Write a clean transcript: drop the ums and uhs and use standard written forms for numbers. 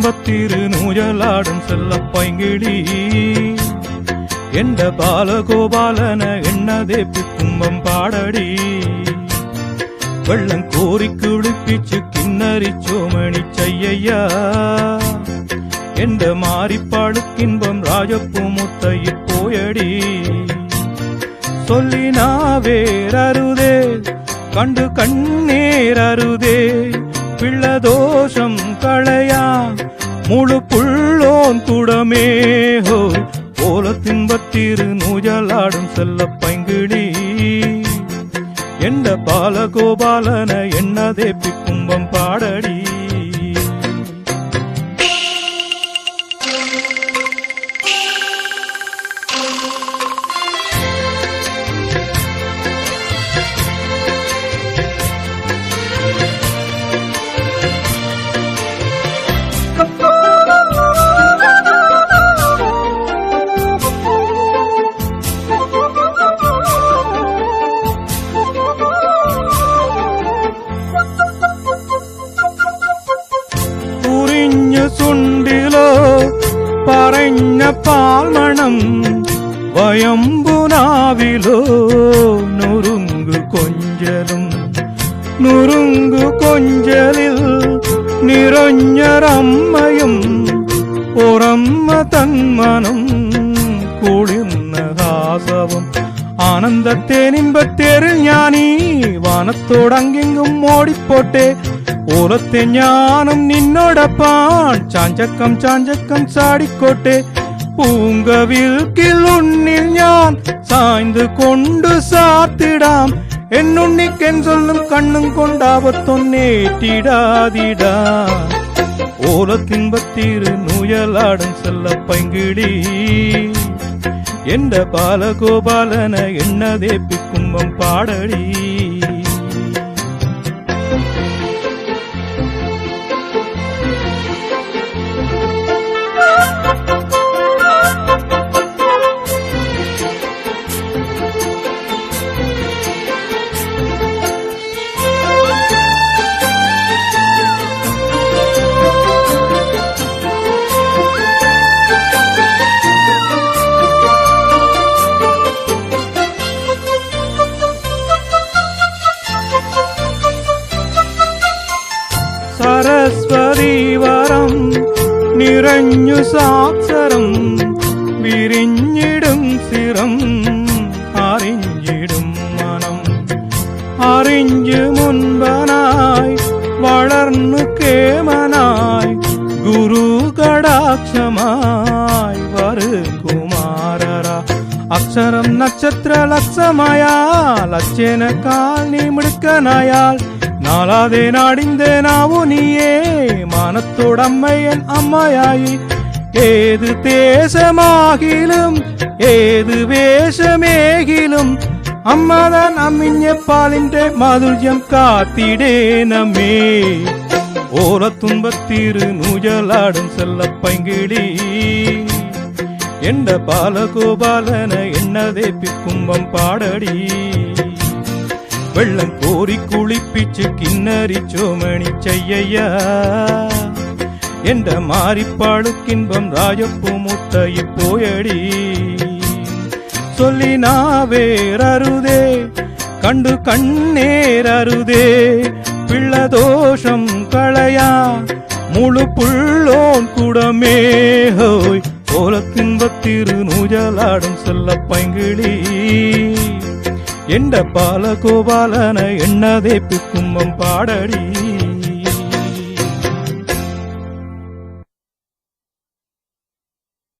തുമ്പത്തിരു നൂയലാടും സെല്ലപ്പൈങ്കിളി എന്റെ ബാലഗോപാലന എണ്ണതേപ്പി കുമ്പം പാടടി വെള്ളം കോരി കുളിപ്പിച്ച് കിന്നരിച്ചോ മണിച്ചയ്യ എന്റെ മാറിപ്പാടുക്കിൻപം രാജപ്പൂമുത്തയി പോയടി சொல்லினா வேறருதே கண்டு கண்ணீரருதே பிள்ளதோஷம் களையா முழு புள்ளோன் குடமே ஹோ போல தின்பத்திரு நூஜலாடும் செல்ல பைங்கிளி எந்த பாலகோபாலன எண்ணதேப்பி கும்பம் பாடடி സുണ്ടിലോ പറഞ്ഞ പാൽമണം വയമ്പുനാവിലോ നുറുങ്കു കൊഞ്ചലിൽ നിറഞ്ഞൊരമ്മയും പുറമ്മ തന്മനം കുളിർന്ന ഹാസവും ആനന്ദത്തേനിമ്പത്തേരിൽ ഞാനീ വാനത്തോടങ്ങിങ്ങും ഓടിപ്പോട്ടെ ഓലത്തെ ഞാനും നിന്നോടൊപ്പാൻ ചാഞ്ചക്കം ചാടിക്കോട്ടെ പൂങ്കവിൽക്കിൽ ഉണ്ണിൽ ഞാൻ സാய்ந்து கொண்டு சாத்திடாம் എന്നുണ്ണിക്കൻ சொல்லும் കണ്ണും കൊണ്ടാവത്തൊന്നേറ്റിടാതിടാ ഓലത്തിൻപത്തിരു നൂയലാടും செல்ல പൈങ്കിളി എന്റെ ബാലഗോപാലന എണ്ണതേപ്പി കുമ്പം പാടടി സരസ്വതി വരം നിറഞ്ഞു സാക്ഷരം വിരിഞ്ഞിടും സിരം അറിഞ്ഞിടും മനം അറിഞ്ഞു മുൻപനായി വളർന്നു കേമനായി ഗുരു കടാക്ഷമായി വരു കുമാരര അക്ഷരം നക്ഷത്ര ലക്ഷമായാൽ അച്ഛനേക്കാൾ നീ മിടുക്കനായാൽ നാളാതെ നാടിന്റെ നാവു നീയേ മാനത്തോടമ്മയൻ അമ്മയായി ഏത് ദേശമാകിലും ഏത് വേഷമേകിലും അമ്മതാൻ അമ്മിഞ്ഞ പാലിന്റെ മാധുര്യം കാത്തിടേനമേ ഓലത്തുമ്പത്തിരു നൂജലാടും செல்ல പൈങ്കിളി എന്റെ ബാലഗോപാലന എണ്ണതേപ്പി കുമ്പം പാടടി വെള്ളം കോരി കുളിപ്പിച്ച് കിന്നരിച്ചോ മണിച്ചയ്യ എന്റെ മാറിപ്പാടുക്കിൻപം രാജപ്പൂമുത്തയി പോയടി சொல்லினா വേറരുതേ കണ്ടു കണ്ണീരരുതേ പിള്ളദോഷം കളയാ മുഴു പുള്ളോൻ കുടമേ ഹോയ് ഓലത്തിൻപത്തിരു നൂജലാടും செல்ல പൈങ്കിളി എന്റെ ബാലഗോപാലന എണ്ണതേപ്പി കുമ്പം പാടടി